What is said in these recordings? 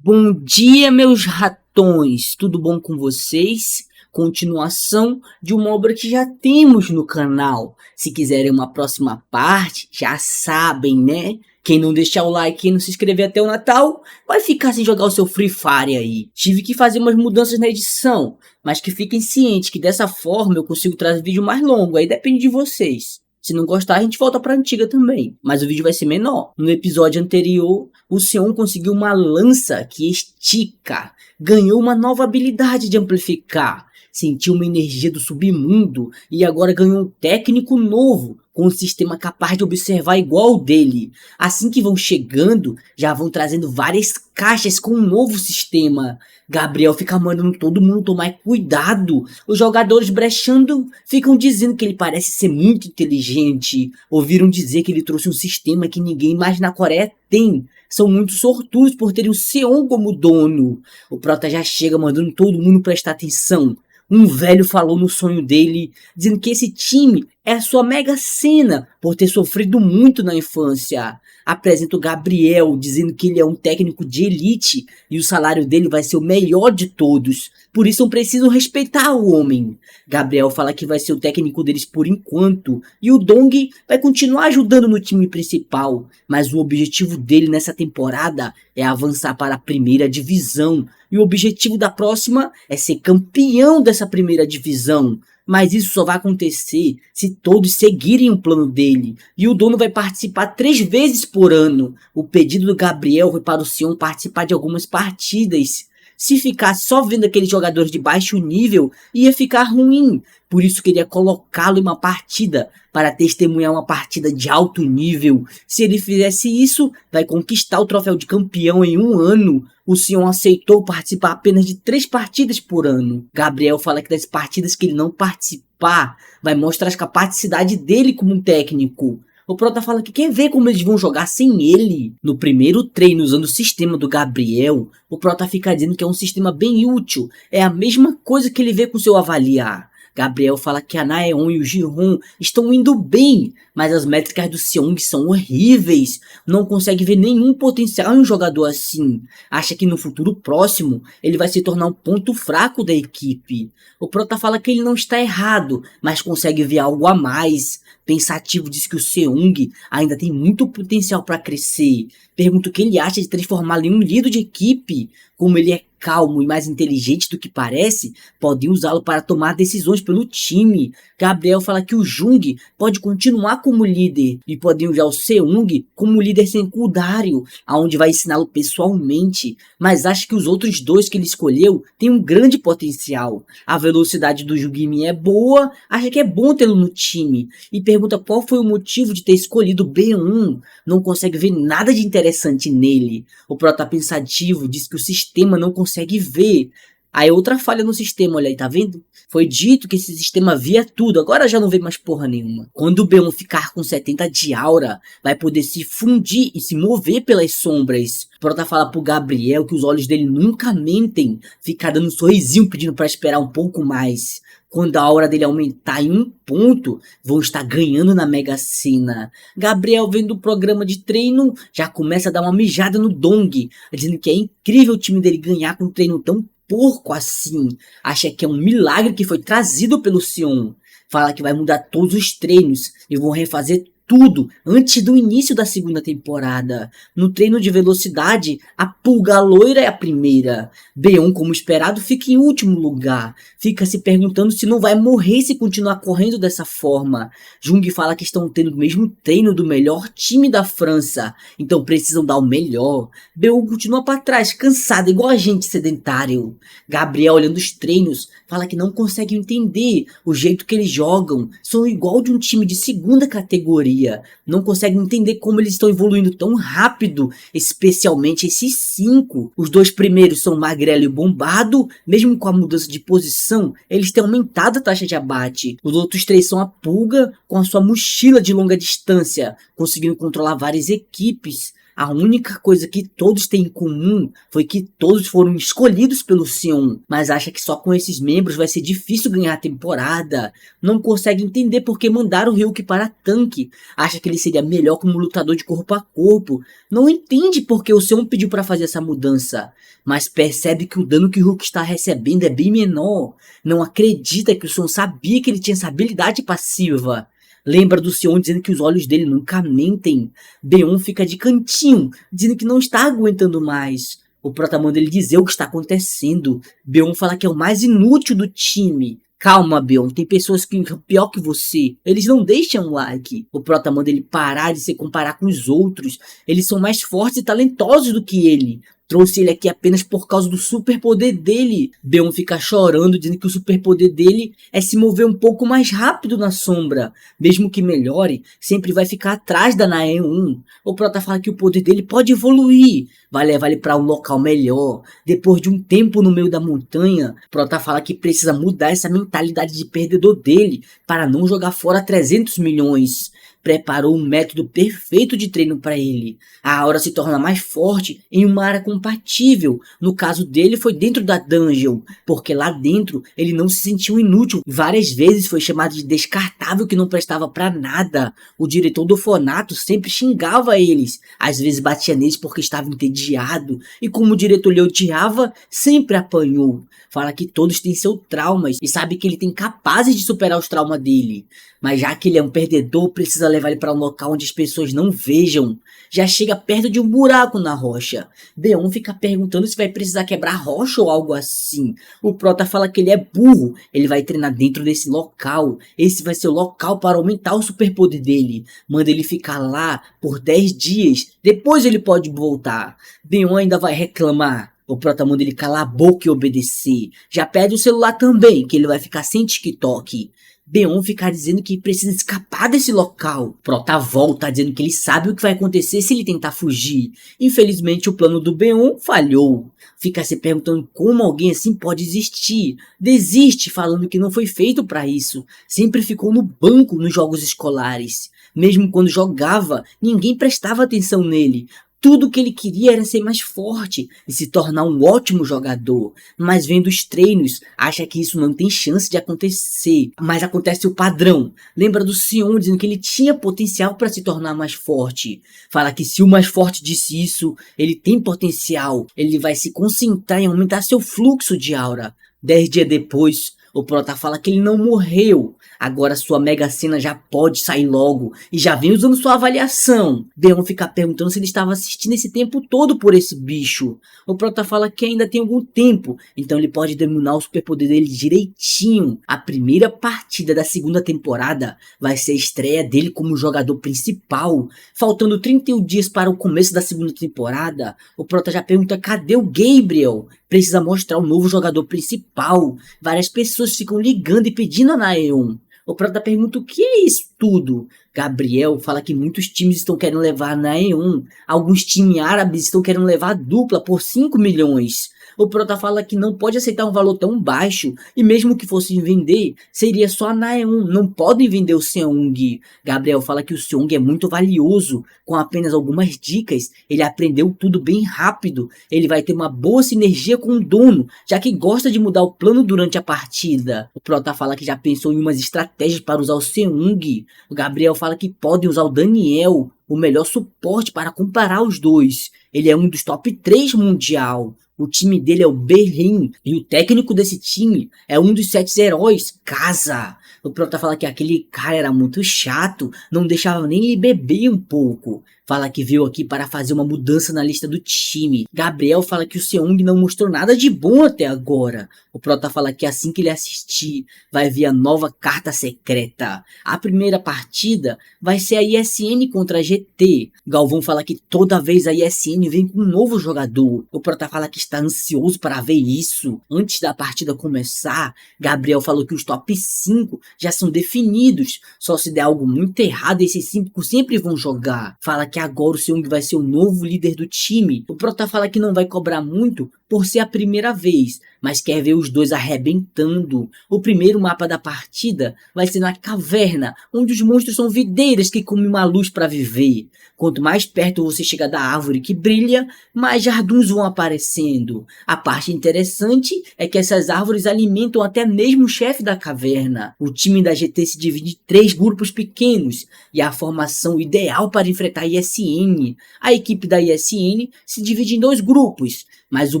Bom dia, meus ratões! Tudo bom com vocês? Continuação de uma obra que já temos no canal. Se quiserem uma próxima parte, já sabem, né? Quem não deixar o like e não se inscrever até o Natal, vai ficar sem jogar o seu Free Fire aí. Tive que fazer umas mudanças na edição, mas que fiquem cientes que dessa forma eu consigo trazer vídeo mais longo, aí depende de vocês. Se não gostar, a gente volta pra antiga também. Mas o vídeo vai ser menor. No episódio anterior, o Sion conseguiu uma lança que estica. Ganhou uma nova habilidade de amplificar. Sentiu uma energia do submundo. E agora ganhou um técnico novo, com um sistema capaz de observar igual ao dele. Assim que vão chegando, já vão trazendo várias caixas com um novo sistema. Gabriel fica mandando todo mundo tomar cuidado. Os jogadores brechando ficam dizendo que ele parece ser muito inteligente. Ouviram dizer que ele trouxe um sistema que ninguém mais na Coreia tem. São muito sortudos por terem o Seon como dono. O Prota já chega mandando todo mundo prestar atenção. Um velho falou no sonho dele, dizendo que esse time é a sua mega sena por ter sofrido muito na infância. Apresenta o Gabriel, dizendo que ele é um técnico de elite e o salário dele vai ser o melhor de todos. Por isso não precisam respeitar o homem. Gabriel fala que vai ser o técnico deles por enquanto e o Dong vai continuar ajudando no time principal. Mas o objetivo dele nessa temporada é avançar para a primeira divisão. E o objetivo da próxima é ser campeão dessa primeira divisão. Mas isso só vai acontecer se todos seguirem o plano dele. E o dono vai participar 3 vezes por ano. O pedido do Gabriel foi para o Sion participar de algumas partidas. Se ficar só vendo aqueles jogadores de baixo nível, ia ficar ruim. Por isso queria colocá-lo em uma partida, para testemunhar uma partida de alto nível. Se ele fizesse isso, vai conquistar o troféu de campeão em 1 ano. O Sion aceitou participar apenas de 3 partidas por ano. Gabriel fala que das partidas que ele não participar, vai mostrar as capacidades dele como um técnico. O Prota fala que quer ver como eles vão jogar sem ele. No primeiro treino, usando o sistema do Gabriel, o Prota fica dizendo que é um sistema bem útil. É a mesma coisa que ele vê com seu avaliar. Gabriel fala que a Naeon e o Jiron estão indo bem, mas as métricas do Seong são horríveis. Não consegue ver nenhum potencial em um jogador assim. Acha que no futuro próximo ele vai se tornar um ponto fraco da equipe. O Prota fala que ele não está errado, mas consegue ver algo a mais. Pensativo diz que o Seong ainda tem muito potencial para crescer. Pergunta o que ele acha de transformá-lo em um líder de equipe. Como ele é calmo e mais inteligente do que parece, podem usá-lo para tomar decisões pelo time. Gabriel fala que o Jung pode continuar como líder e podem usar o Seung como líder secundário, aonde vai ensiná-lo pessoalmente, mas acha que os outros dois que ele escolheu têm um grande potencial. A velocidade do Jungmin é boa, acha que é bom tê-lo no time e pergunta qual foi o motivo de ter escolhido o B1. Não consegue ver nada de interessante nele. O Prota pensativo diz que o sistema não consegue ver. Aí outra falha no sistema, olha aí, tá vendo? Foi dito que esse sistema via tudo, agora já não vê mais porra nenhuma. Quando o B1 ficar com 70 de aura, vai poder se fundir e se mover pelas sombras. O Prota fala pro Gabriel que os olhos dele nunca mentem, fica dando um sorrisinho pedindo pra esperar um pouco mais. Quando a aura dele aumentar em 1 ponto, vão estar ganhando na Mega Sena. Gabriel, vendo o programa de treino, já começa a dar uma mijada no Dong, dizendo que é incrível o time dele ganhar com um treino tão porco assim. Acha que é um milagre que foi trazido pelo Sion. Fala que vai mudar todos os treinos e vão refazer tudo antes do início da segunda temporada. No treino de velocidade, a pulga loira é a primeira. B1, como esperado, fica em último lugar. Fica se perguntando se não vai morrer se continuar correndo dessa forma. Jung fala que estão tendo o mesmo treino do melhor time da França, então precisam dar o melhor. B1 continua para trás, cansado, igual a gente sedentário. Gabriel, olhando os treinos, fala que não consegue entender o jeito que eles jogam. São igual de um time de segunda categoria. Não consegue entender como eles estão evoluindo tão rápido, especialmente esses 5. Os 2 primeiros são Magrelo e Bombado, mesmo com a mudança de posição, eles têm aumentado a taxa de abate. Os outros 3 são a Pulga, com a sua mochila de longa distância, conseguindo controlar várias equipes. A única coisa que todos têm em comum foi que todos foram escolhidos pelo Sion, mas acha que só com esses membros vai ser difícil ganhar a temporada. Não consegue entender porque mandaram o Ryuk para tanque. Acha que ele seria melhor como lutador de corpo a corpo. Não entende porque o Sion pediu para fazer essa mudança, mas percebe que o dano que o Ryuk está recebendo é bem menor. Não acredita que o Sion sabia que ele tinha essa habilidade passiva. Lembra do Sion dizendo que os olhos dele nunca mentem. Beon fica de cantinho, dizendo que não está aguentando mais. O prota manda ele dizer o que está acontecendo. Beon fala que é o mais inútil do time. Calma, Beon, tem pessoas que são pior que você. Eles não deixam like. O prota manda ele parar de se comparar com os outros. Eles são mais fortes e talentosos do que ele. Trouxe ele aqui apenas por causa do superpoder dele. Beon fica chorando, dizendo que o superpoder dele é se mover um pouco mais rápido na sombra. Mesmo que melhore, sempre vai ficar atrás da Nae 1. O prota fala que o poder dele pode evoluir. Vai levar ele para um local melhor. Depois de um tempo no meio da montanha, o prota fala que precisa mudar essa mentalidade de perdedor dele para não jogar fora 300 milhões. Preparou um método perfeito de treino para ele. A aura se torna mais forte em uma área compatível. No caso dele foi dentro da dungeon, porque lá dentro ele não se sentiu inútil. Várias vezes foi chamado de descartável que não prestava para nada. O diretor do orfanato sempre xingava eles. Às vezes batia neles porque estava entediado. E como o diretor lhe odiava, sempre apanhou. Fala que todos têm seus traumas e sabe que ele tem capazes de superar os traumas dele. Mas já que ele é um perdedor, precisa levar ele para um local onde as pessoas não vejam. Já chega perto de um buraco na rocha. Beon fica perguntando se vai precisar quebrar rocha ou algo assim. O prota fala que ele é burro. Ele vai treinar dentro desse local. Esse vai ser o local para aumentar o superpoder dele. Manda ele ficar lá por 10 dias. Depois ele pode voltar. Beon ainda vai reclamar. O prota manda ele calar a boca e obedecer. Já pede o celular também, que ele vai ficar sem TikTok. Beon fica dizendo que precisa escapar desse local. Prota volta dizendo que ele sabe o que vai acontecer se ele tentar fugir. Infelizmente o plano do Beon falhou. Fica se perguntando como alguém assim pode existir. Desiste falando que não foi feito para isso. Sempre ficou no banco nos jogos escolares. Mesmo quando jogava, ninguém prestava atenção nele. Tudo que ele queria era ser mais forte e se tornar um ótimo jogador, mas vendo os treinos, acha que isso não tem chance de acontecer, mas acontece o padrão. Lembra do Sion dizendo que ele tinha potencial para se tornar mais forte. Fala que se o mais forte disse isso, ele tem potencial, ele vai se concentrar em aumentar seu fluxo de aura. 10 dias depois, o prota fala que ele não morreu. Agora sua Mega Sena já pode sair logo e já vem usando sua avaliação. Beon fica perguntando se ele estava assistindo esse tempo todo por esse bicho. O prota fala que ainda tem algum tempo, então ele pode dominar o superpoder dele direitinho. A primeira partida da segunda temporada vai ser a estreia dele como jogador principal. Faltando 31 dias para o começo da segunda temporada, o prota já pergunta cadê o Gabriel? Precisa mostrar o novo jogador principal. Várias pessoas ficam ligando e pedindo a Naeon. O prota pergunta o que é isso tudo. Gabriel fala que muitos times estão querendo levar a Naeon. Alguns times árabes estão querendo levar a dupla por 5 milhões. O prota fala que não pode aceitar um valor tão baixo, e mesmo que fossem vender, seria só a Naeon, não podem vender o Seong. Gabriel fala que o Seong é muito valioso, com apenas algumas dicas, ele aprendeu tudo bem rápido, ele vai ter uma boa sinergia com o dono, já que gosta de mudar o plano durante a partida. O prota fala que já pensou em umas estratégias para usar o Seong. O Gabriel fala que podem usar o Daniel, o melhor suporte para comparar os dois. Ele é um dos top 3 mundial. O time dele é o Berlim e o técnico desse time é um dos 7 heróis, Casa. O prota fala que aquele cara era muito chato, não deixava nem ele beber um pouco. Fala que veio aqui para fazer uma mudança na lista do time. Gabriel fala que o Seong não mostrou nada de bom até agora. O prota fala que assim que ele assistir, vai vir a nova carta secreta. A primeira partida vai ser a ISN contra a GT. Galvão fala que toda vez a ISN vem com um novo jogador. O prota fala que está ansioso para ver isso. Antes da partida começar, Gabriel falou que os top 5 já são definidos. Só se der algo muito errado, esses 5 sempre vão jogar. Fala que agora o Seong vai ser o novo líder do time. O prota fala que não vai cobrar muito, por ser a primeira vez, mas quer ver os dois arrebentando. O primeiro mapa da partida vai ser na caverna, onde os monstros são videiras que comem uma luz para viver. Quanto mais perto você chega da árvore que brilha, mais jarduns vão aparecendo. A parte interessante é que essas árvores alimentam até mesmo o chefe da caverna. O time da GT se divide em 3 grupos pequenos e a formação ideal para enfrentar a ISN. A equipe da ISN se divide em 2 grupos, mas o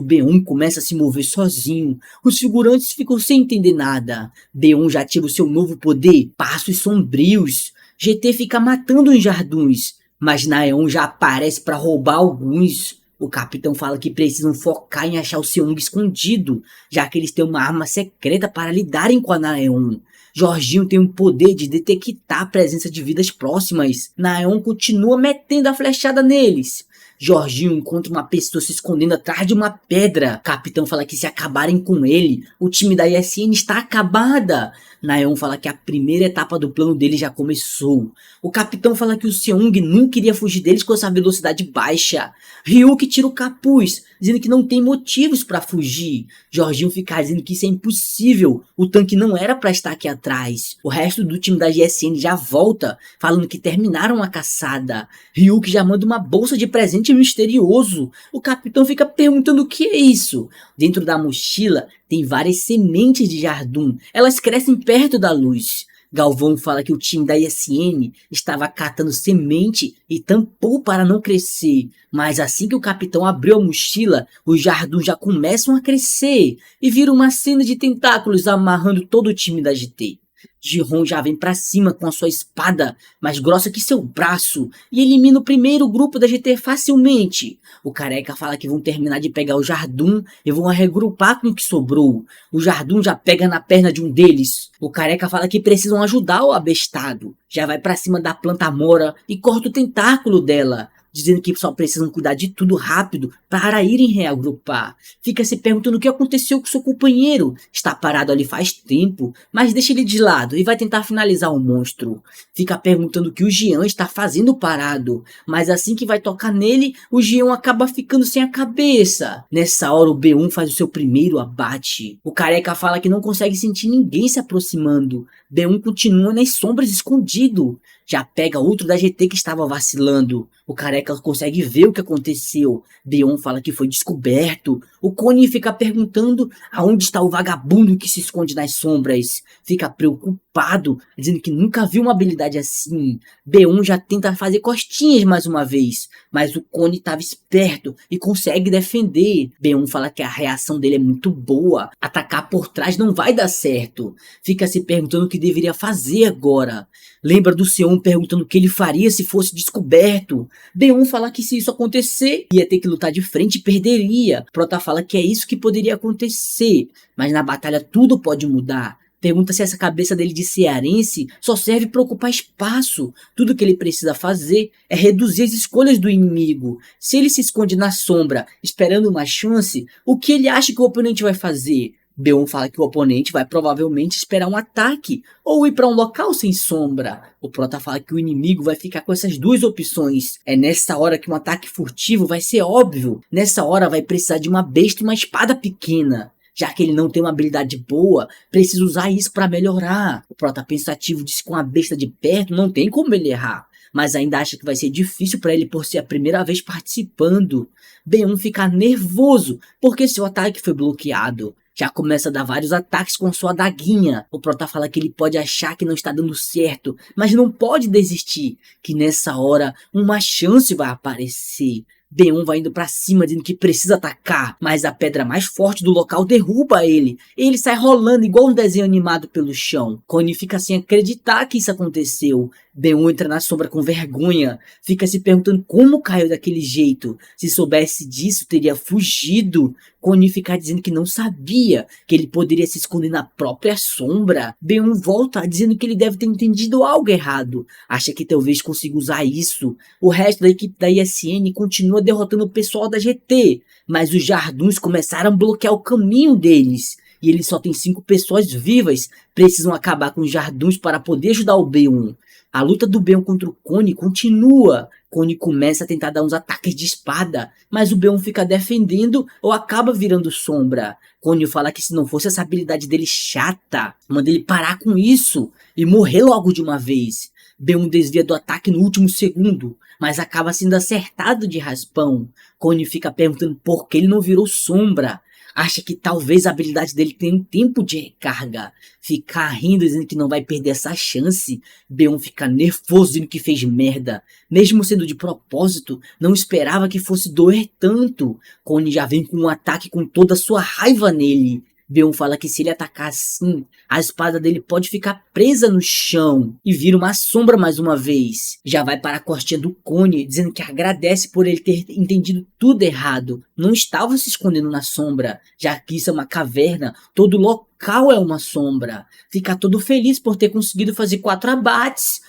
B1 começa a se mover sozinho. Os figurantes ficam sem entender nada. B1 já ativa o seu novo poder, Passos Sombrios. GT fica matando os jarduns, mas Naeon já aparece para roubar alguns. O capitão fala que precisam focar em achar o Seong escondido, já que eles têm uma arma secreta para lidarem com a Naeon. Jorginho tem o poder de detectar a presença de vidas próximas. Naeon continua metendo a flechada neles. Jorginho encontra uma pessoa se escondendo atrás de uma pedra. O capitão fala que se acabarem com ele, o time da ISN está acabada. Naeon fala que a primeira etapa do plano dele já começou. O capitão fala que o Seong nunca iria fugir deles com essa velocidade baixa. Ryuk tira o capuz, dizendo que não tem motivos para fugir. Jorginho fica dizendo que isso é impossível, o tanque não era para estar aqui atrás. O resto do time da GSN já volta, falando que terminaram a caçada. Ryuk já manda uma bolsa de presente misterioso. O capitão fica perguntando o que é isso. Dentro da mochila tem várias sementes de jardum, elas crescem perto da luz. Galvão fala que o time da ISN estava catando semente e tampou para não crescer, mas assim que o capitão abriu a mochila, os jarduns já começam a crescer e vira uma cena de tentáculos amarrando todo o time da GT. Jiron já vem pra cima com a sua espada, mais grossa que seu braço, e elimina o primeiro grupo da GT facilmente. O careca fala que vão terminar de pegar o Jardum e vão regrupar com o que sobrou. O Jardum já pega na perna de um deles. O careca fala que precisam ajudar o abestado. Já vai pra cima da planta mora e corta o tentáculo dela, dizendo que só precisam cuidar de tudo rápido para irem reagrupar. Fica se perguntando o que aconteceu com seu companheiro. Está parado ali faz tempo, mas deixa ele de lado e vai tentar finalizar o monstro. Fica perguntando o que o Jean está fazendo parado, mas assim que vai tocar nele, o Jean acaba ficando sem a cabeça. Nessa hora o B1 faz o seu primeiro abate. O careca fala que não consegue sentir ninguém se aproximando. B1 continua nas sombras escondido. Já pega outro da GT que estava vacilando. O careca consegue ver o que aconteceu. Beon fala que foi descoberto. O Cone fica perguntando aonde está o vagabundo que se esconde nas sombras. Fica preocupado, dizendo que nunca viu uma habilidade assim. Beon já tenta fazer costinhas mais uma vez, mas o Cone estava esperto e consegue defender. Beon fala que a reação dele é muito boa. Atacar por trás não vai dar certo. Fica se perguntando o que deveria fazer agora. Lembra do Seon perguntando o que ele faria se fosse descoberto. B1 fala que se isso acontecer, ia ter que lutar de frente e perderia. Prota fala que é isso que poderia acontecer, mas na batalha tudo pode mudar. Pergunta se essa cabeça dele de cearense só serve para ocupar espaço. Tudo que ele precisa fazer é reduzir as escolhas do inimigo. Se ele se esconde na sombra, esperando uma chance, o que ele acha que o oponente vai fazer? B1 fala que o oponente vai provavelmente esperar um ataque ou ir para um local sem sombra. O Prota fala que o inimigo vai ficar com essas duas opções. É nessa hora que um ataque furtivo vai ser óbvio. Nessa hora vai precisar de uma besta e uma espada pequena. Já que ele não tem uma habilidade boa, precisa usar isso para melhorar. O Prota pensativo diz que com a besta de perto não tem como ele errar, mas ainda acha que vai ser difícil para ele por ser a primeira vez participando. B1 fica nervoso porque seu ataque foi bloqueado. Já começa a dar vários ataques com sua adaguinha. O Prota fala que ele pode achar que não está dando certo, mas não pode desistir, que nessa hora uma chance vai aparecer. B1 vai indo pra cima dizendo que precisa atacar, mas a pedra mais forte do local derruba ele. Ele sai rolando igual um desenho animado pelo chão. Connie fica sem acreditar que isso aconteceu. B1 entra na sombra com vergonha, fica se perguntando como caiu daquele jeito. Se soubesse disso, teria fugido. Connie fica dizendo que não sabia, que ele poderia se esconder na própria sombra. B1 volta dizendo que ele deve ter entendido algo errado. Acha que talvez consiga usar isso. O resto da equipe da ISN continua derrotando o pessoal da GT, mas os Jarduns começaram a bloquear o caminho deles. E eles só têm 5 pessoas vivas, precisam acabar com os Jarduns para poder ajudar o B1. A luta do B1 contra o Cone continua. Connie começa a tentar dar uns ataques de espada, mas o Beon fica defendendo ou acaba virando sombra. Connie fala que se não fosse essa habilidade dele chata, manda ele parar com isso e morrer logo de uma vez. Beon desvia do ataque no último segundo, mas acaba sendo acertado de raspão. Connie fica perguntando por que ele não virou sombra. Acha que talvez a habilidade dele tenha um tempo de recarga. Ficar rindo dizendo que não vai perder essa chance. Beon fica nervoso dizendo que fez merda. Mesmo sendo de propósito, não esperava que fosse doer tanto. Connie já vem com um ataque com toda a sua raiva nele. Beon fala que se ele atacar assim, a espada dele pode ficar presa no chão e vira uma sombra mais uma vez. Já vai para a costinha do Connie, dizendo que agradece por ele ter entendido tudo errado. Não estava se escondendo na sombra, já que isso é uma caverna, todo local é uma sombra. Fica todo feliz por ter conseguido fazer 4 abates.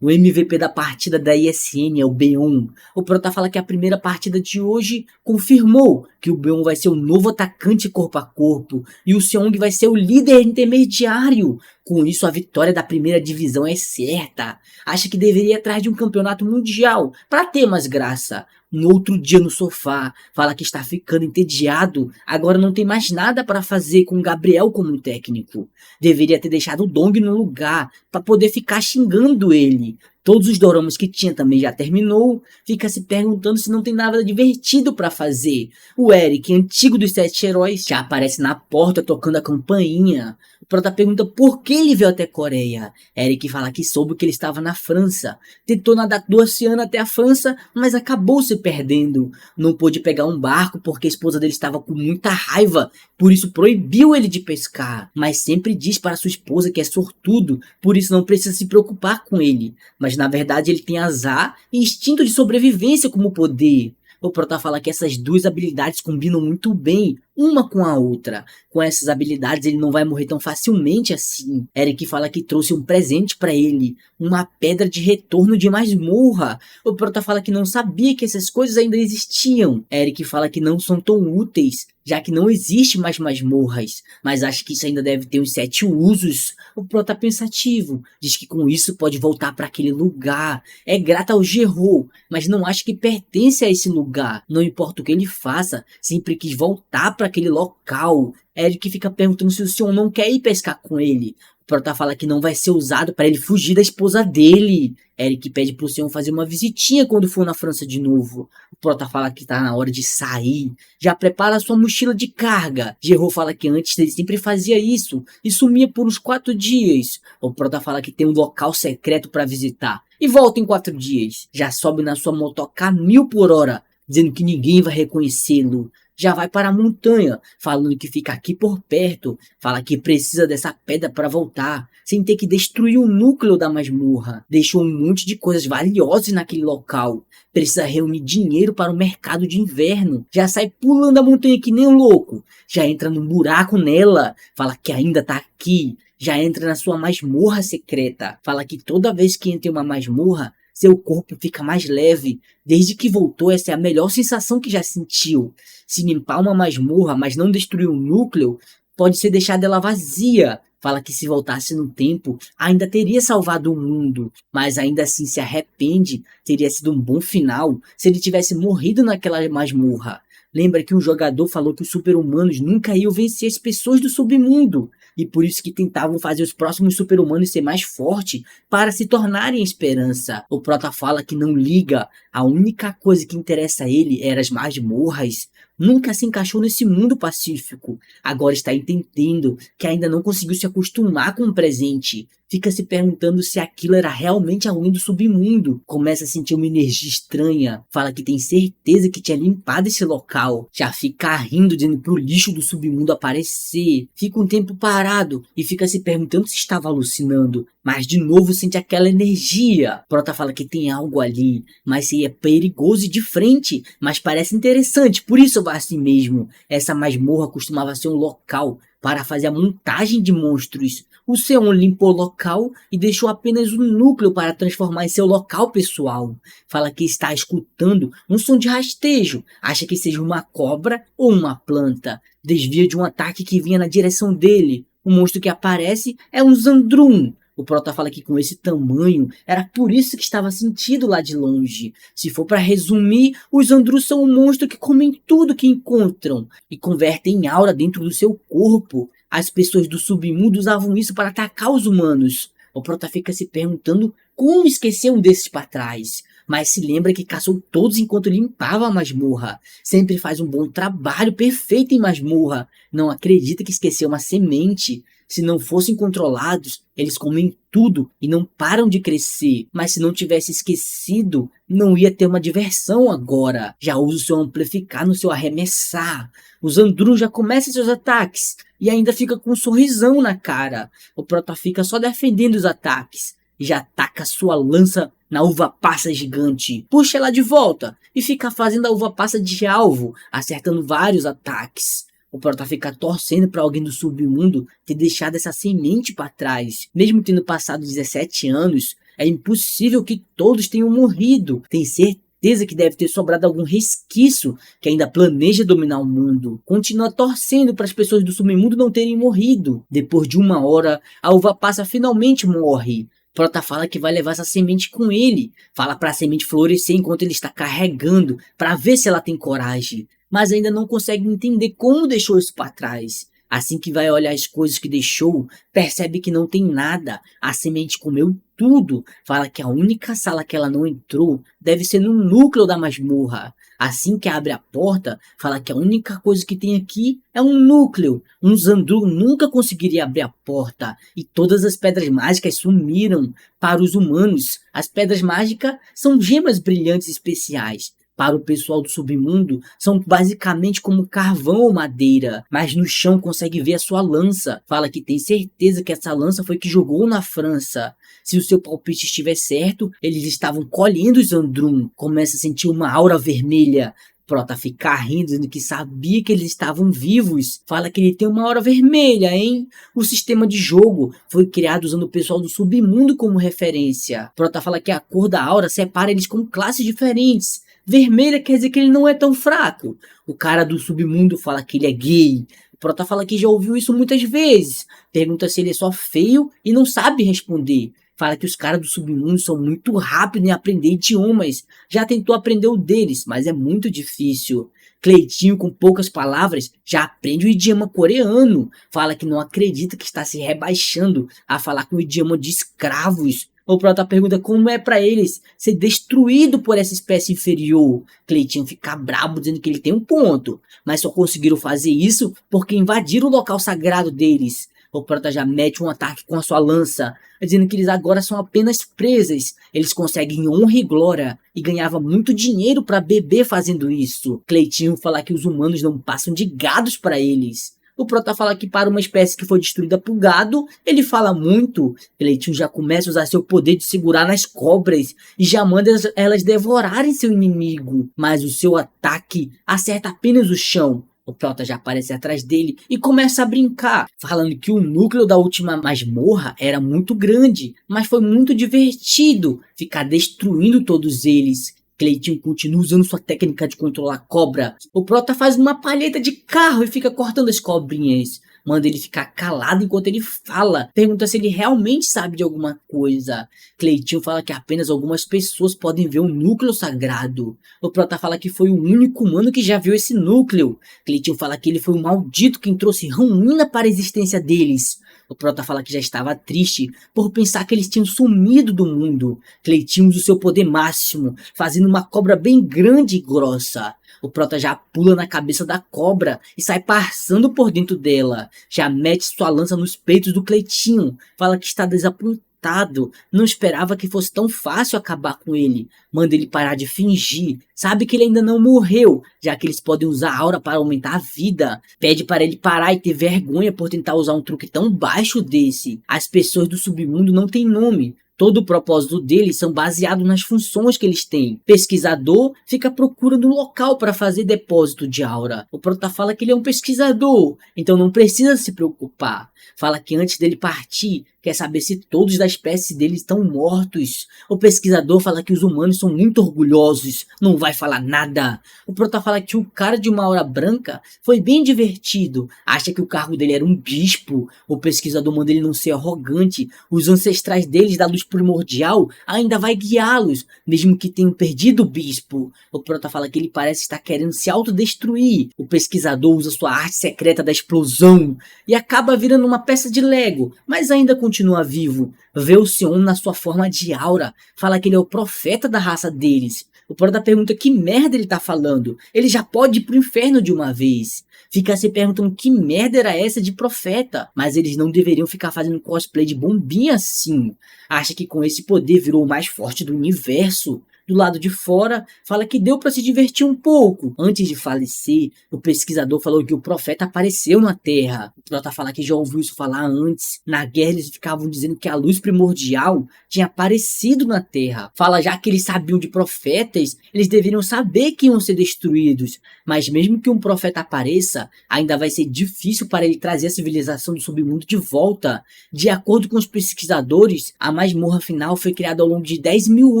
O MVP da partida da ISN é o Beon. O Prota fala que a primeira partida de hoje confirmou que o Beon vai ser o novo atacante corpo a corpo e o Seong vai ser o líder intermediário. Com isso, a vitória da primeira divisão é certa. Acha que deveria ir atrás de um campeonato mundial para ter mais graça. No outro dia no sofá, fala que está ficando entediado, agora não tem mais nada para fazer com o Gabriel como técnico. Deveria ter deixado o Dong no lugar para poder ficar xingando ele. Todos os doramas que tinha também já terminou, fica se perguntando se não tem nada divertido para fazer. O Eric, antigo dos 7 heróis, já aparece na porta tocando a campainha. O Prota pergunta por que ele veio até Coreia. Eric fala que soube que ele estava na França. Tentou nadar do oceano até a França, mas acabou se perdendo. Não pôde pegar um barco porque a esposa dele estava com muita raiva, por isso proibiu ele de pescar. Mas sempre diz para sua esposa que é sortudo, por isso não precisa se preocupar com ele. Mas na verdade ele tem azar e instinto de sobrevivência como poder. O Prota fala que essas duas habilidades combinam muito bem, uma com a outra. Com essas habilidades ele não vai morrer tão facilmente assim. Eric fala que trouxe um presente para ele, uma pedra de retorno de masmorra. O Prota fala que não sabia que essas coisas ainda existiam. Eric fala que não são tão úteis, já que não existe mais masmorras, mas acha que isso ainda deve ter uns 7 usos. O Prota pensativo, diz que com isso pode voltar para aquele lugar. É grata ao Gerou, mas não acha que pertence a esse lugar. Não importa o que ele faça, sempre quis voltar para aquele local. Eric fica perguntando se o Sion não quer ir pescar com ele. O Prota fala que não vai ser usado para ele fugir da esposa dele. Eric pede pro Sion fazer uma visitinha quando for na França de novo. O Prota fala que tá na hora de sair. Já prepara a sua mochila de carga. Gerou fala que antes ele sempre fazia isso e sumia por uns 4 dias. O Prota fala que tem um local secreto para visitar e volta em 4 dias. Já sobe na sua motoca a 1000 por hora, dizendo que ninguém vai reconhecê-lo. Já vai para a montanha, falando que fica aqui por perto, fala que precisa dessa pedra para voltar, sem ter que destruir o núcleo da masmorra. Deixou um monte de coisas valiosas naquele local. Precisa reunir dinheiro para o mercado de inverno. Já sai pulando a montanha que nem um louco. Já entra num buraco nela, fala que ainda tá aqui. Já entra na sua masmorra secreta. Fala que toda vez que entra em uma masmorra, seu corpo fica mais leve. Desde que voltou, essa é a melhor sensação que já sentiu. Se limpar uma masmorra, mas não destruir o núcleo, pode ser deixar ela vazia. Fala que se voltasse no tempo, ainda teria salvado o mundo. Mas ainda assim se arrepende. Teria sido um bom final se ele tivesse morrido naquela masmorra. Lembra que um jogador falou que os super-humanos nunca iam vencer as pessoas do submundo. E por isso que tentavam fazer os próximos super-humanos ser mais fortes para se tornarem a esperança. O Prota fala que não liga. A única coisa que interessa a ele era as masmorras. Nunca se encaixou nesse mundo pacífico. Agora está entendendo que ainda não conseguiu se acostumar com o presente. Fica se perguntando se aquilo era realmente a ruim do submundo. Começa a sentir uma energia estranha. Fala que tem certeza que tinha limpado esse local. Já fica rindo, dizendo pro lixo do submundo aparecer. Fica um tempo parado e fica se perguntando se estava alucinando. Mas de novo sente aquela energia. Prota fala que tem algo ali, mas se é perigoso e de frente, mas parece interessante, por isso vai assim mesmo. Essa masmorra costumava ser um local para fazer a montagem de monstros. O Seon limpou o local e deixou apenas um núcleo para transformar em seu local pessoal. Fala que está escutando um som de rastejo, acha que seja uma cobra ou uma planta. Desvia de um ataque que vinha na direção dele. O monstro que aparece é um Zandrum. O Prota fala que com esse tamanho, era por isso que estava sentido lá de longe. Se for para resumir, os Andrus são um monstro que comem tudo que encontram e convertem aura dentro do seu corpo. As pessoas do submundo usavam isso para atacar os humanos. O Prota fica se perguntando como esquecer um desses para trás. Mas se lembra que caçou todos enquanto limpava a masmorra. Sempre faz um bom trabalho, perfeito em masmorra. Não acredita que esqueceu uma semente. Se não fossem controlados, eles comem tudo e não param de crescer. Mas se não tivesse esquecido, não ia ter uma diversão agora. Já usa o seu amplificar no seu arremessar. O Zandru já começa seus ataques e ainda fica com um sorrisão na cara. O Prota fica só defendendo os ataques e já ataca sua lança na uva passa gigante. Puxa ela de volta e fica fazendo a uva passa de alvo, acertando vários ataques. O Prota fica torcendo para alguém do submundo ter deixado essa semente para trás. Mesmo tendo passado 17 anos, é impossível que todos tenham morrido. Tem certeza que deve ter sobrado algum resquício que ainda planeja dominar o mundo. Continua torcendo para as pessoas do submundo não terem morrido. Depois de 1 hora, a uva passa finalmente morre. Prota fala que vai levar essa semente com ele. Fala para a semente florescer enquanto ele está carregando, para ver se ela tem coragem. Mas ainda não consegue entender como deixou isso para trás. Assim que vai olhar as coisas que deixou, percebe que não tem nada. A semente comeu tudo. Fala que a única sala que ela não entrou deve ser no núcleo da masmorra. Assim que abre a porta, fala que a única coisa que tem aqui é um núcleo. Um Zandru nunca conseguiria abrir a porta. E todas as pedras mágicas sumiram. Para os humanos, as pedras mágicas são gemas brilhantes especiais. Para o pessoal do submundo, são basicamente como carvão ou madeira, mas no chão consegue ver a sua lança. Fala que tem certeza que essa lança foi que jogou na França. Se o seu palpite estiver certo, eles estavam colhendo os Andrum. Começa a sentir uma aura vermelha. Prota ficar rindo, dizendo que sabia que eles estavam vivos. Fala que ele tem uma aura vermelha, hein? O sistema de jogo foi criado usando o pessoal do submundo como referência. Prota fala que a cor da aura separa eles com classes diferentes. Vermelha quer dizer que ele não é tão fraco. O cara do submundo fala que ele é gay. O Prota fala que já ouviu isso muitas vezes. Pergunta se ele é só feio e não sabe responder. Fala que os caras do submundo são muito rápidos em aprender idiomas. Já tentou aprender o deles, mas é muito difícil. Cleitinho, com poucas palavras, já aprende o idioma coreano. Fala que não acredita que está se rebaixando a falar com o idioma de escravos. O Prota pergunta como é pra eles ser destruído por essa espécie inferior. Cleitinho fica brabo dizendo que ele tem um ponto, mas só conseguiram fazer isso porque invadiram o local sagrado deles. O Prota já mete um ataque com a sua lança, dizendo que eles agora são apenas presas. Eles conseguem honra e glória e ganhava muito dinheiro para beber fazendo isso. Cleitinho fala que os humanos não passam de gados para eles. O Prota fala que para uma espécie que foi destruída por gado, ele fala muito. Cleitinho já começa a usar seu poder de segurar nas cobras e já manda elas devorarem seu inimigo. Mas o seu ataque acerta apenas o chão. O Prota já aparece atrás dele e começa a brincar, falando que o núcleo da última masmorra era muito grande, mas foi muito divertido ficar destruindo todos eles. Cleitinho continua usando sua técnica de controlar a cobra. O Prota faz uma palheta de carro e fica cortando as cobrinhas. Manda ele ficar calado enquanto ele fala. Pergunta se ele realmente sabe de alguma coisa. Cleitinho fala que apenas algumas pessoas podem ver o núcleo sagrado. O Prota fala que foi o único humano que já viu esse núcleo. Cleitinho fala que ele foi o maldito quem trouxe ruína para a existência deles. O Prota fala que já estava triste por pensar que eles tinham sumido do mundo. Cleitinho usa o seu poder máximo, fazendo uma cobra bem grande e grossa. O Prota já pula na cabeça da cobra e sai passando por dentro dela. Já mete sua lança nos peitos do Cleitinho. Fala que está desapontado. Não esperava que fosse tão fácil acabar com ele. Manda ele parar de fingir. Sabe que ele ainda não morreu, já que eles podem usar a aura para aumentar a vida. Pede para ele parar e ter vergonha por tentar usar um truque tão baixo desse. As pessoas do submundo não têm nome. Todo o propósito deles são baseados nas funções que eles têm. Pesquisador fica à procura de um local para fazer depósito de aura. O Prota fala que ele é um pesquisador, então não precisa se preocupar. Fala que antes dele partir, quer saber se todos da espécie dele estão mortos. O pesquisador fala que os humanos são muito orgulhosos, não vai falar nada. O prota fala que o cara de uma aura branca foi bem divertido, acha que o cargo dele era um bispo. O pesquisador manda ele não ser arrogante, os ancestrais deles da luz primordial ainda vai guiá-los, mesmo que tenham perdido o bispo. O prota fala que ele parece estar querendo se autodestruir. O pesquisador usa sua arte secreta da explosão e acaba virando uma peça de Lego, mas ainda continua vivo. Vê o Sion na sua forma de aura, fala que ele é o profeta da raça deles. O prota pergunta que merda ele tá falando, ele já pode ir pro inferno de uma vez. Fica se perguntando que merda era essa de profeta, mas eles não deveriam ficar fazendo cosplay de bombinha assim. Acha que com esse poder virou o mais forte do universo. Do lado de fora, fala que deu para se divertir um pouco. Antes de falecer, o pesquisador falou que o profeta apareceu na Terra. O prota fala que já ouviu isso falar antes. Na guerra eles ficavam dizendo que a luz primordial tinha aparecido na Terra. Fala já que eles sabiam de profetas, eles deveriam saber que iam ser destruídos. Mas mesmo que um profeta apareça, ainda vai ser difícil para ele trazer a civilização do submundo de volta. De acordo com os pesquisadores, a masmorra final foi criada ao longo de 10 mil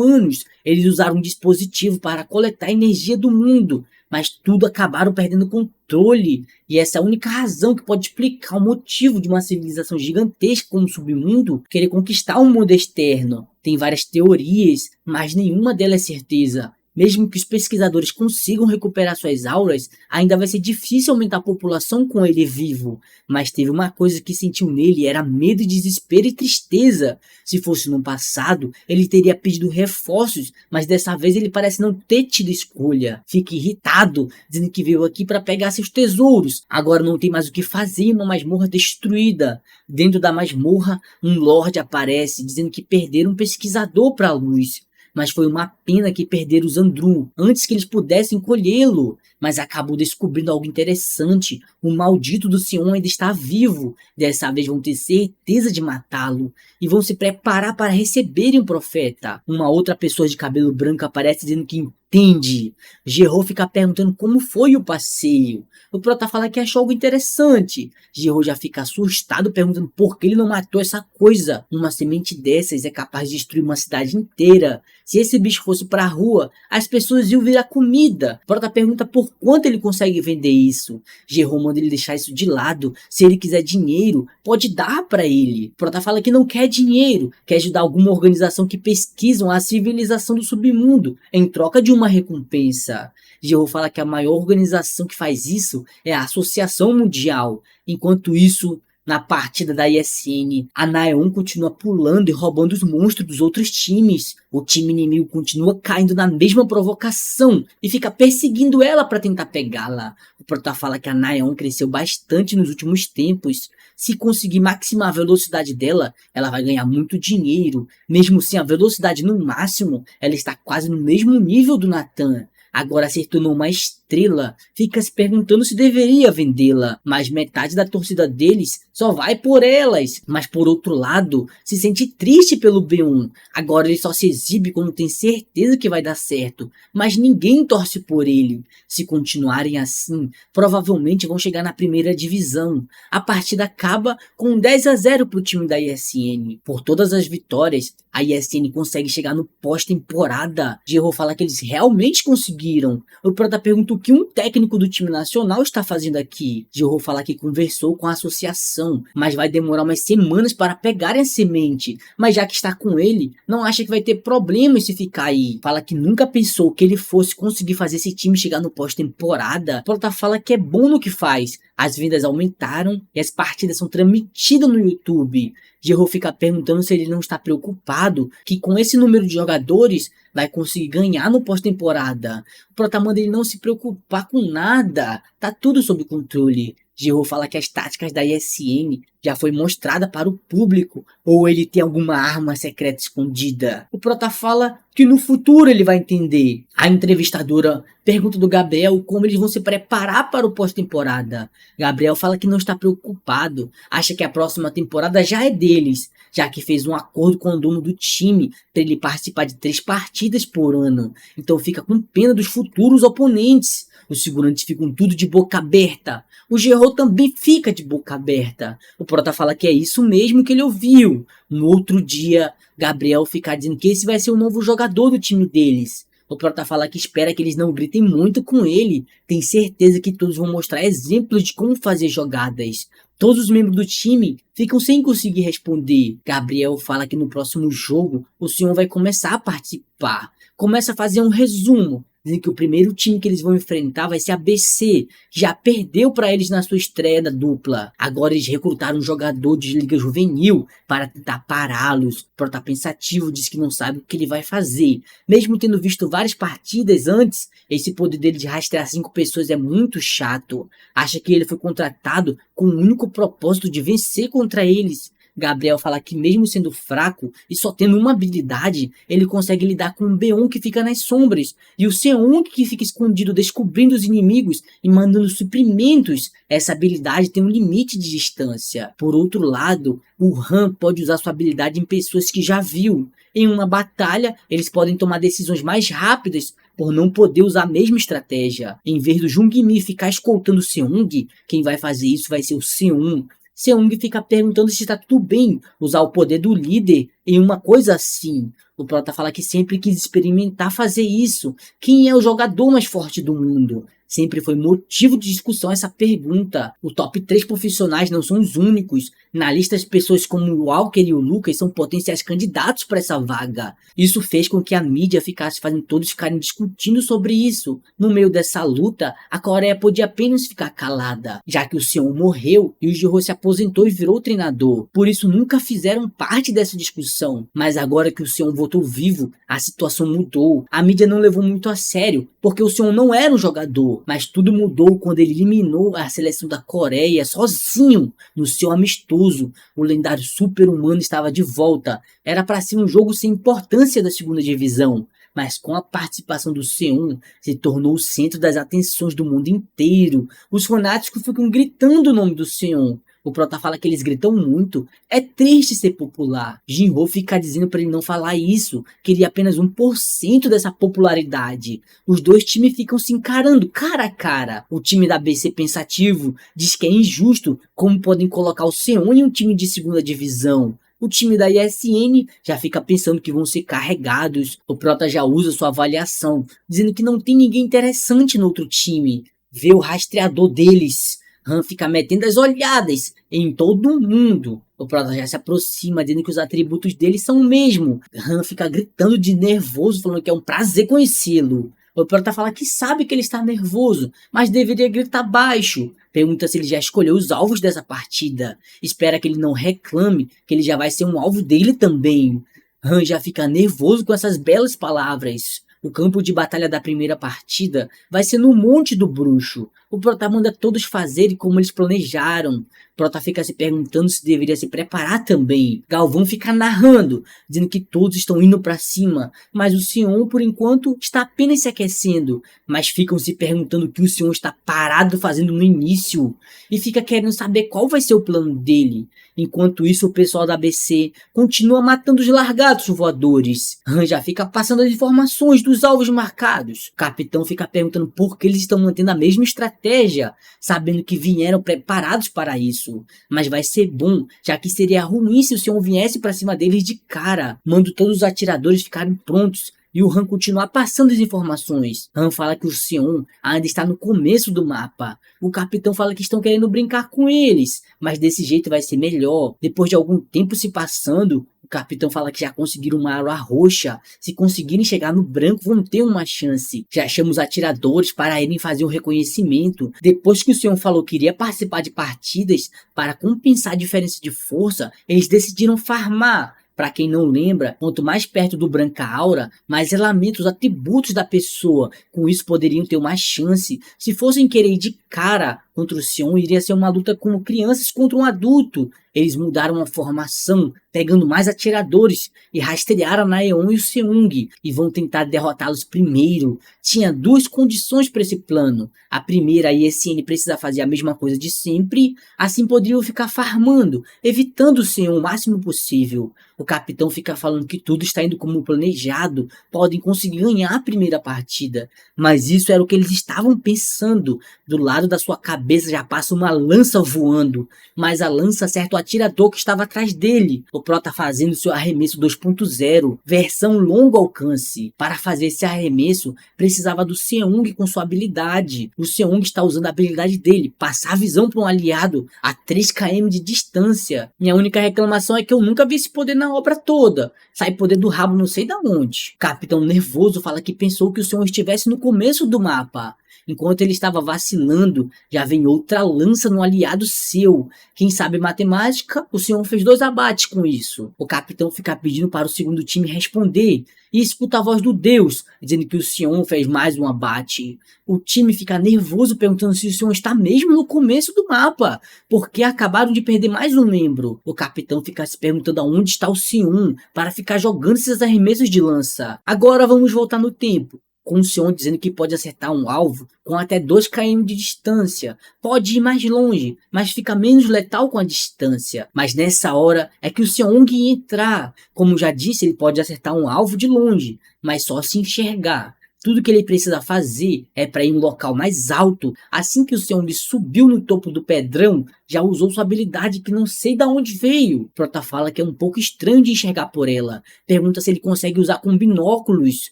anos. Eles usaram um dispositivo para coletar a energia do mundo, mas tudo acabaram perdendo controle. E essa é a única razão que pode explicar o motivo de uma civilização gigantesca como o submundo querer conquistar o mundo externo. Tem várias teorias, mas nenhuma delas é certeza. Mesmo que os pesquisadores consigam recuperar suas auras, ainda vai ser difícil aumentar a população com ele vivo. Mas teve uma coisa que sentiu nele, era medo, desespero e tristeza. Se fosse no passado, ele teria pedido reforços, mas dessa vez ele parece não ter tido escolha. Fica irritado, dizendo que veio aqui para pegar seus tesouros. Agora não tem mais o que fazer em uma masmorra destruída. Dentro da masmorra, um lorde aparece, dizendo que perderam um pesquisador para a luz. Mas foi uma pena que perderam os Andru antes que eles pudessem colhê-lo. Mas acabou descobrindo algo interessante. O maldito do Sion ainda está vivo. Dessa vez vão ter certeza de matá-lo. E vão se preparar para receberem o profeta. Uma outra pessoa de cabelo branco aparece dizendo que entende. Geralt fica perguntando como foi o passeio. O prota fala que achou algo interessante. Geralt já fica assustado perguntando por que ele não matou essa coisa. Uma semente dessas é capaz de destruir uma cidade inteira. Se esse bicho fosse pra rua, as pessoas iam virar comida. O prota pergunta por quanto ele consegue vender isso. Geralt manda ele deixar isso de lado. Se ele quiser dinheiro, pode dar pra ele. O prota fala que não quer dinheiro, quer ajudar alguma organização que pesquisam a civilização do submundo, em troca de uma recompensa. Geralt fala que a maior organização que faz isso é a Associação Mundial. Enquanto isso, na partida da ISN, a Naeon continua pulando e roubando os monstros dos outros times. O time inimigo continua caindo na mesma provocação e fica perseguindo ela para tentar pegá-la. O prota fala que a Naeon cresceu bastante nos últimos tempos. Se conseguir maximar a velocidade dela, ela vai ganhar muito dinheiro. Mesmo sem a velocidade no máximo, ela está quase no mesmo nível do Nathan. Agora se tornou uma estrela, fica se perguntando se deveria vendê-la, mas metade da torcida deles só vai por elas. Mas por outro lado, se sente triste pelo B1. Agora ele só se exibe quando tem certeza que vai dar certo, mas ninguém torce por ele. Se continuarem assim, provavelmente vão chegar na primeira divisão. A partida acaba com 10-0 para o time da ISN. Por todas as vitórias, a ISN consegue chegar no pós-temporada. Geralt fala que eles realmente conseguiram. O prota pergunta o que um técnico do time nacional está fazendo aqui. Geralt fala que conversou com a associação, mas vai demorar umas semanas para pegarem a semente. Mas já que está com ele, não acha que vai ter problemas se ficar aí. Fala que nunca pensou que ele fosse conseguir fazer esse time chegar no pós-temporada. O prota fala que é bom no que faz. As vendas aumentaram e as partidas são transmitidas no YouTube. Geralt fica perguntando se ele não está preocupado que com esse número de jogadores vai conseguir ganhar no pós-temporada. O prota manda ele não se preocupar com nada, tá tudo sob controle. Geralt fala que as táticas da ISN já foi mostrada para o público, ou ele tem alguma arma secreta escondida. O prota fala que no futuro ele vai entender. A entrevistadora pergunta do Gabriel como eles vão se preparar para o pós-temporada. Gabriel fala que não está preocupado, acha que a próxima temporada já é deles, já que fez um acordo com o dono do time para ele participar de 3 partidas por ano. Então fica com pena dos futuros oponentes. Os segurantes ficam tudo de boca aberta. O Geralt também fica de boca aberta. O Prota fala que é isso mesmo que ele ouviu. No outro dia, Gabriel fica dizendo que esse vai ser o novo jogador do time deles. O Prota fala que espera que eles não gritem muito com ele. Tem certeza que todos vão mostrar exemplos de como fazer jogadas. Todos os membros do time ficam sem conseguir responder. Gabriel fala que no próximo jogo o senhor vai começar a participar. Começa a fazer um resumo, dizendo que o primeiro time que eles vão enfrentar vai ser a BC, que já perdeu para eles na sua estreia da dupla. Agora eles recrutaram um jogador de liga juvenil para tentar pará-los. Prota pensativo diz que não sabe o que ele vai fazer. Mesmo tendo visto várias partidas antes, esse poder dele de rastrear 5 pessoas é muito chato. Acha que ele foi contratado com o único propósito de vencer contra eles. Gabriel fala que mesmo sendo fraco e só tendo uma habilidade, ele consegue lidar com o Beon que fica nas sombras e o Seong que fica escondido descobrindo os inimigos e mandando suprimentos. Essa habilidade tem um limite de distância. Por outro lado, o Han pode usar sua habilidade em pessoas que já viu. Em uma batalha, eles podem tomar decisões mais rápidas por não poder usar a mesma estratégia. Em vez do Jung-Mi ficar escoltando o Seong, quem vai fazer isso vai ser o Seung. Seung fica perguntando se está tudo bem usar o poder do líder em uma coisa assim. O Prota fala que sempre quis experimentar fazer isso. Quem é o jogador mais forte do mundo? Sempre foi motivo de discussão essa pergunta. O top 3 profissionais não são os únicos. Na lista, as pessoas como o Walker e o Lucas são potenciais candidatos para essa vaga. Isso fez com que a mídia ficasse fazendo todos ficarem discutindo sobre isso. No meio dessa luta, a Coreia podia apenas ficar calada, já que o Seon morreu e o Jiro se aposentou e virou treinador. Por isso nunca fizeram parte dessa discussão. Mas agora que o Seon voltou vivo, a situação mudou. A mídia não levou muito a sério, porque o Seon não era um jogador. Mas tudo mudou quando ele eliminou a seleção da Coreia sozinho no seu amistoso. O lendário super-humano estava de volta. Era para ser um jogo sem importância da segunda divisão. Mas com a participação do C1, se tornou o centro das atenções do mundo inteiro. Os fanáticos ficam gritando o nome do C1. O Prota fala que eles gritam muito. É triste ser popular. Jinho fica dizendo para ele não falar isso. Queria apenas 1% dessa popularidade. Os dois times ficam se encarando cara a cara. O time da BC pensativo diz que é injusto como podem colocar o C1 em um time de segunda divisão. O time da ISN já fica pensando que vão ser carregados. O Prota já usa sua avaliação, dizendo que não tem ninguém interessante no outro time. Vê o rastreador deles. Han fica metendo as olhadas em todo mundo. O Prota já se aproxima, dizendo que os atributos dele são o mesmo. Han fica gritando de nervoso, falando que é um prazer conhecê-lo. O Prota fala que sabe que ele está nervoso, mas deveria gritar baixo. Pergunta se ele já escolheu os alvos dessa partida. Espera que ele não reclame, que ele já vai ser um alvo dele também. Han já fica nervoso com essas belas palavras. O campo de batalha da primeira partida vai ser no Monte do Bruxo. O Prota manda todos fazerem como eles planejaram. Prota fica se perguntando se deveria se preparar também. Galvão fica narrando, dizendo que todos estão indo para cima, mas o Sion, por enquanto, está apenas se aquecendo. Mas ficam se perguntando o que o Sion está parado fazendo no início. E fica querendo saber qual vai ser o plano dele. Enquanto isso, o pessoal da ABC continua matando os largatos voadores. Han já fica passando as informações dos alvos marcados. O capitão fica perguntando por que eles estão mantendo a mesma estratégia, sabendo que vieram preparados para isso. Mas vai ser bom, já que seria ruim se o Sion viesse para cima deles de cara. Manda todos os atiradores ficarem prontos e o Han continuar passando as informações. Han fala que o Sion ainda está no começo do mapa. O capitão fala que estão querendo brincar com eles, mas desse jeito vai ser melhor. Depois de algum tempo se passando, o capitão fala que já conseguiram uma arma roxa. Se conseguirem chegar no branco, vão ter uma chance. Já chama os atiradores para irem fazer um reconhecimento. Depois que o Sion falou que iria participar de partidas para compensar a diferença de força, eles decidiram farmar. Para quem não lembra, quanto mais perto do Branca Aura, mais ela aumenta os atributos da pessoa. Com isso poderiam ter uma chance. Se fossem querer ir de cara contra o Sion, iria ser uma luta como crianças contra um adulto. Eles mudaram a formação, pegando mais atiradores e rastrearam a Naeon e o Seung e vão tentar derrotá-los primeiro. Tinha duas condições para esse plano. A primeira, a ISN precisa fazer a mesma coisa de sempre, assim poderiam ficar farmando, evitando o Seung o máximo possível. O capitão fica falando que tudo está indo como planejado, podem conseguir ganhar a primeira partida. Mas isso era o que eles estavam pensando. Do lado da sua cabeça cabeça já passa uma lança voando, mas a lança acerta o atirador que estava atrás dele. O Prota fazendo seu arremesso 2.0, versão longo alcance. Para fazer esse arremesso, precisava do Seong com sua habilidade. O Seong está usando a habilidade dele, passar a visão para um aliado a 3 km de distância. Minha única reclamação é que eu nunca vi esse poder na obra toda. Sai poder do rabo não sei da onde. O capitão nervoso fala que pensou que o Seong estivesse no começo do mapa. Enquanto ele estava vacilando, já vem outra lança no aliado seu. Quem sabe matemática, o senhor fez 2 abates com isso. O capitão fica pedindo para o segundo time responder e escuta a voz do Deus, dizendo que o senhor fez mais um abate. O time fica nervoso perguntando se o senhor está mesmo no começo do mapa, porque acabaram de perder mais um membro. O capitão fica se perguntando aonde está o senhor para ficar jogando esses arremessos de lança. Agora vamos voltar no tempo, com o Seong dizendo que pode acertar um alvo com até 2 km de distância. Pode ir mais longe, mas fica menos letal com a distância. Mas nessa hora é que o Seong ia entrar. Como já disse, ele pode acertar um alvo de longe, mas só se enxergar. Tudo que ele precisa fazer é para ir em um local mais alto. Assim que o Seong subiu no topo do pedrão, já usou sua habilidade que não sei de onde veio. Prota fala que é um pouco estranho de enxergar por ela. Pergunta se ele consegue usar com binóculos.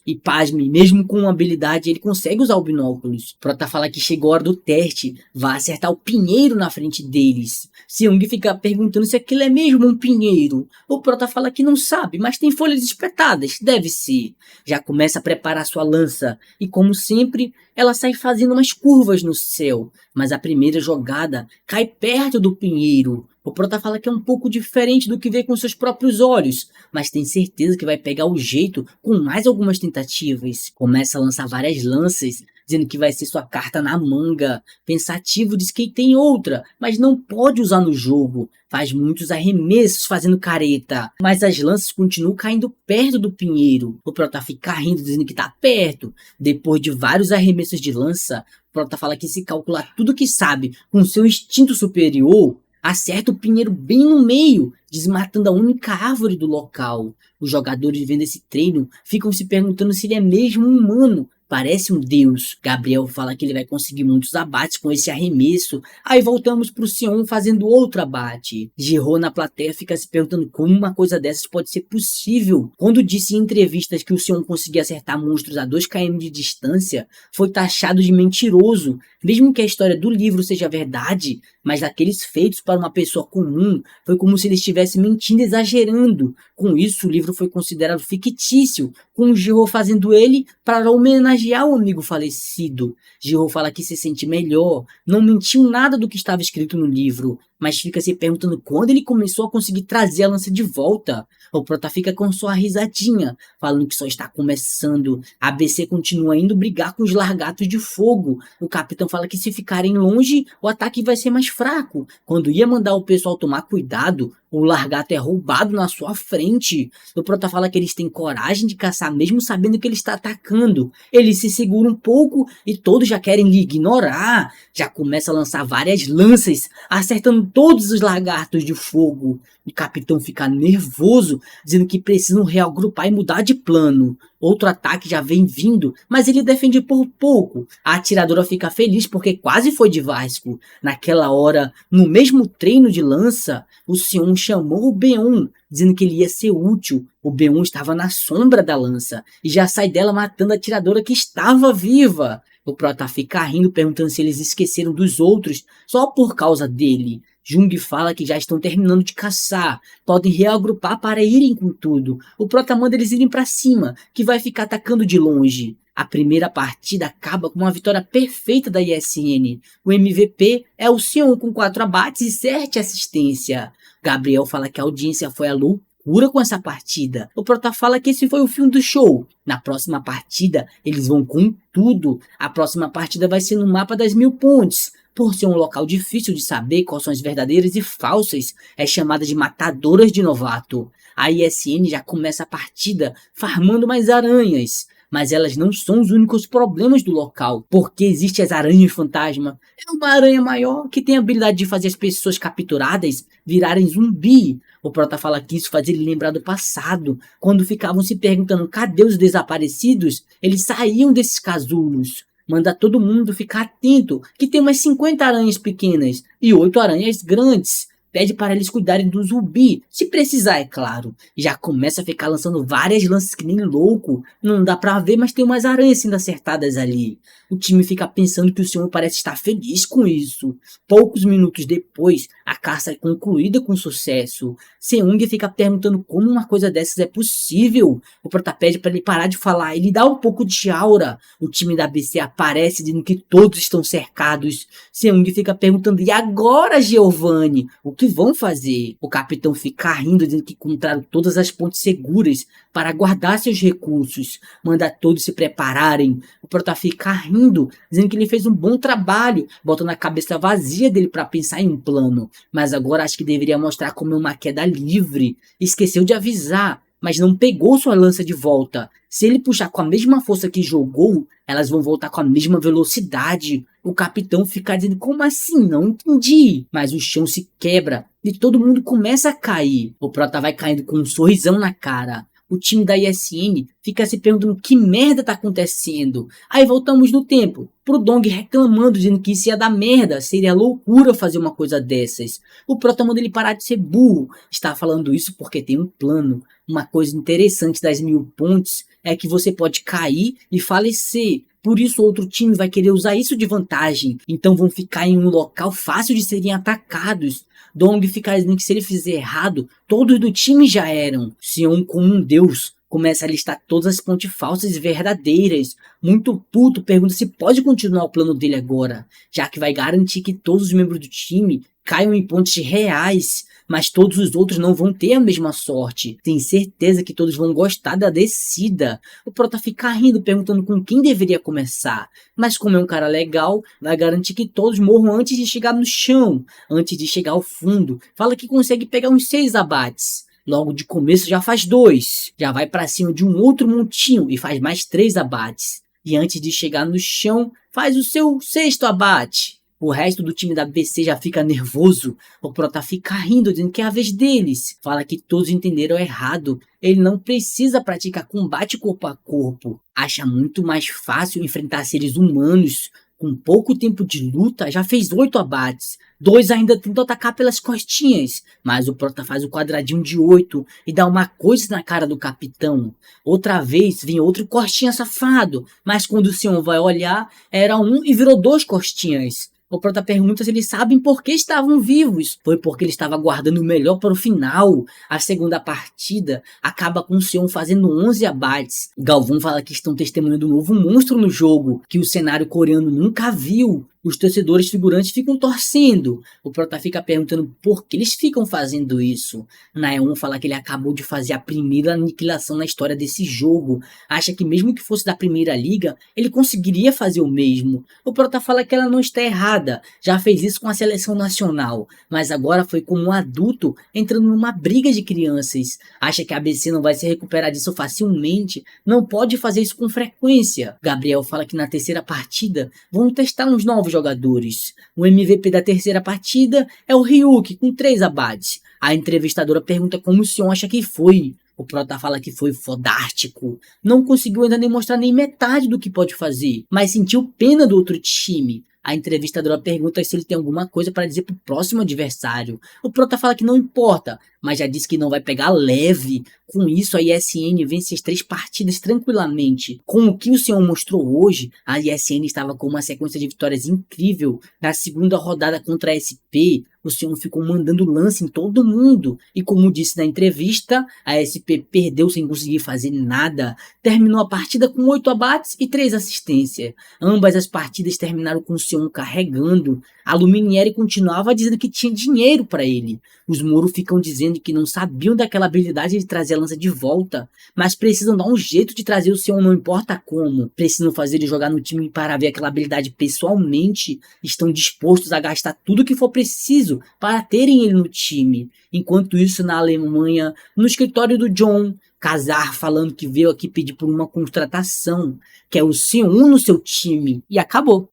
E pasme, mesmo com uma habilidade, ele consegue usar o binóculos. Prota fala que chegou a hora do teste. Vai acertar o pinheiro na frente deles. Seong fica perguntando se aquilo é mesmo um pinheiro. O Prota fala que não sabe, mas tem folhas espetadas. Deve ser. Já começa a preparar sua lança. E como sempre, ela sai fazendo umas curvas no céu, mas a primeira jogada cai perto do pinheiro. O Prota fala que é um pouco diferente do que vê com seus próprios olhos, mas tem certeza que vai pegar o jeito com mais algumas tentativas. Começa a lançar várias lanças, dizendo que vai ser sua carta na manga. Pensativo diz que tem outra, mas não pode usar no jogo. Faz muitos arremessos fazendo careta, mas as lanças continuam caindo perto do pinheiro. O Prota fica rindo, dizendo que tá perto. Depois de vários arremessos de lança, o Prota fala que se calcular tudo que sabe com seu instinto superior, acerta o pinheiro bem no meio, desmatando a única árvore do local. Os jogadores vendo esse treino ficam se perguntando se ele é mesmo um humano. Parece um deus. Gabriel fala que ele vai conseguir muitos abates com esse arremesso. Aí voltamos pro Sion fazendo outro abate. Jihyo na plateia fica se perguntando como uma coisa dessas pode ser possível. Quando disse em entrevistas que o Sion conseguia acertar monstros a 2 km de distância, foi taxado de mentiroso. Mesmo que a história do livro seja verdade, mas daqueles feitos para uma pessoa comum, foi como se ele estivesse mentindo, exagerando. Com isso, o livro foi considerado fictício, com o Jihyo fazendo ele para homenagear o amigo falecido. Jihyo fala que se sente melhor, não mentiu nada do que estava escrito no livro, mas fica se perguntando quando ele começou a conseguir trazer a lança de volta. O Prota fica com sua risadinha, falando que só está começando. A ABC continua indo brigar com os largatos de fogo. O capitão fala que se ficarem longe, o ataque vai ser mais fraco. Quando ia mandar o pessoal tomar cuidado, o largato é roubado na sua frente. O Prota fala que eles têm coragem de caçar mesmo sabendo que ele está atacando. Ele se segura um pouco e todos já querem lhe ignorar. Já começa a lançar várias lanças, acertando todos os lagartos de fogo. O capitão fica nervoso, dizendo que precisam reagrupar e mudar de plano. Outro ataque já vem vindo, mas ele defende por pouco. A atiradora fica feliz porque quase foi de Vasco. Naquela hora, no mesmo treino de lança, o Sion chamou o Beon, dizendo que ele ia ser útil. O Beon estava na sombra da lança e já sai dela matando a atiradora que estava viva. O Prota fica rindo, perguntando se eles esqueceram dos outros só por causa dele. Jung fala que já estão terminando de caçar, podem reagrupar para irem com tudo. O Prota manda eles irem para cima, que vai ficar atacando de longe. A primeira partida acaba com uma vitória perfeita da ISN. O MVP é o Sion com 4 abates e 7 assistências. Gabriel fala que a audiência foi a loucura com essa partida. O Prota fala que esse foi o fim do show. Na próxima partida, eles vão com tudo. A próxima partida vai ser no mapa das 1000 pontes. Por ser um local difícil de saber quais são as verdadeiras e falsas, é chamada de matadoras de novato. A ISN já começa a partida farmando mais aranhas. Mas elas não são os únicos problemas do local, porque existem as aranhas fantasma. É uma aranha maior que tem a habilidade de fazer as pessoas capturadas virarem zumbi. O Prota fala que isso faz ele lembrar do passado, quando ficavam se perguntando cadê os desaparecidos, eles saíam desses casulos. manda todo mundo ficar atento, que tem umas 50 aranhas pequenas e 8 aranhas grandes. Pede para eles cuidarem do zumbi, se precisar, é claro. Já começa a ficar lançando várias lanças que nem louco. Não dá pra ver, mas tem umas aranhas sendo acertadas ali. O time fica pensando que o senhor parece estar feliz com isso. Poucos minutos depois, a caça é concluída com sucesso. Seung fica perguntando como uma coisa dessas é possível. O Prota pede para ele parar de falar, ele dá um pouco de aura. O time da BC aparece dizendo que todos estão cercados. Seung fica perguntando, e agora, Giovanni? O que vão fazer? O capitão fica rindo, dizendo que encontraram todas as pontes seguras para guardar seus recursos. Manda todos se prepararem. O Prota fica rindo, dizendo que ele fez um bom trabalho, botando a cabeça vazia dele para pensar em um plano. Mas agora acho que deveria mostrar como é uma queda livre. Esqueceu de avisar, mas não pegou sua lança de volta. Se ele puxar com a mesma força que jogou, elas vão voltar com a mesma velocidade. O capitão fica dizendo, como assim? Não entendi. Mas o chão se quebra e todo mundo começa a cair. O Prota vai caindo com um sorrisão na cara. O time da ISN fica se perguntando que merda tá acontecendo. Aí voltamos no tempo, pro Dong reclamando, dizendo que isso ia dar merda, seria loucura fazer uma coisa dessas. O Prota manda ele parar de ser burro. Está falando isso porque tem um plano. Uma coisa interessante das 1000 pontes é que você pode cair e falecer. Por isso outro time vai querer usar isso de vantagem. Então vão ficar em um local fácil de serem atacados. Dong fica dizendo que se ele fizer errado, todos do time já eram. Sion, como um deus, começa a listar todas as pontes falsas e verdadeiras. Muito puto, pergunta se pode continuar o plano dele agora, já que vai garantir que todos os membros do time caiam em pontes reais. Mas todos os outros não vão ter a mesma sorte. Tem certeza que todos vão gostar da descida. O Prota fica rindo, perguntando com quem deveria começar. Mas como é um cara legal, vai garantir que todos morram antes de chegar no chão, antes de chegar ao fundo. Fala que consegue pegar uns 6 abates. Logo de começo já faz 2. Já vai pra cima de um outro montinho e faz mais 3 abates. E antes de chegar no chão, faz o seu 6º abate. O resto do time da BC já fica nervoso. O Prota fica rindo, dizendo que é a vez deles. Fala que todos entenderam errado. Ele não precisa praticar combate corpo a corpo. Acha muito mais fácil enfrentar seres humanos. Com pouco tempo de luta, já fez 8 abates. 2 ainda tentam atacar pelas costinhas, mas o Prota faz o quadradinho de 8 e dá uma coisa na cara do capitão. Outra vez vem outro costinha safado, mas quando o Sion vai olhar, era um e virou 2 costinhas. O Prota pergunta se eles sabem por que estavam vivos. Foi porque ele estava guardando o melhor para o final. A segunda partida acaba com o Sion fazendo 11 abates. Galvão fala que estão testemunhando um novo monstro no jogo, que o cenário coreano nunca viu. Os torcedores figurantes ficam torcendo. O Prota fica perguntando por que eles ficam fazendo isso. Naeon fala que ele acabou de fazer a primeira aniquilação na história desse jogo. Acha que mesmo que fosse da primeira liga, ele conseguiria fazer o mesmo. O Prota fala que ela não está errada. Já fez isso com a seleção nacional. Mas agora foi como um adulto entrando numa briga de crianças. Acha que a ABC não vai se recuperar disso facilmente. Não pode fazer isso com frequência. Gabriel fala que na terceira partida vão testar uns novos jogadores. O MVP da terceira partida é o Ryuki, com 3 abates. A entrevistadora pergunta como o Sion acha que foi. O Prota fala que foi fodástico. Não conseguiu ainda nem mostrar nem metade do que pode fazer, mas sentiu pena do outro time. A entrevistadora pergunta se ele tem alguma coisa para dizer pro próximo adversário. O Prota fala que não importa, mas já disse que não vai pegar leve. Com isso, a ISN vence as 3 partidas tranquilamente. Com o que o Sion mostrou hoje, a ISN estava com uma sequência de vitórias incrível. Na segunda rodada contra a SP, o Sion ficou mandando lance em todo mundo. E como disse na entrevista, a SP perdeu sem conseguir fazer nada. Terminou a partida com 8 abates e 3 assistências. Ambas as partidas terminaram com o Sion carregando. A Luminiere continuava dizendo que tinha dinheiro para ele. Os Moro ficam dizendo que não sabiam daquela habilidade de trazer a lança de volta, mas precisam dar um jeito de trazer o Sion, não importa como. Precisam fazer ele jogar no time para ver aquela habilidade pessoalmente. Estão dispostos a gastar tudo que for preciso para terem ele no time. Enquanto isso, na Alemanha, no escritório do John, Kazar falando que veio aqui pedir por uma contratação, quer o Sion no seu time, e acabou.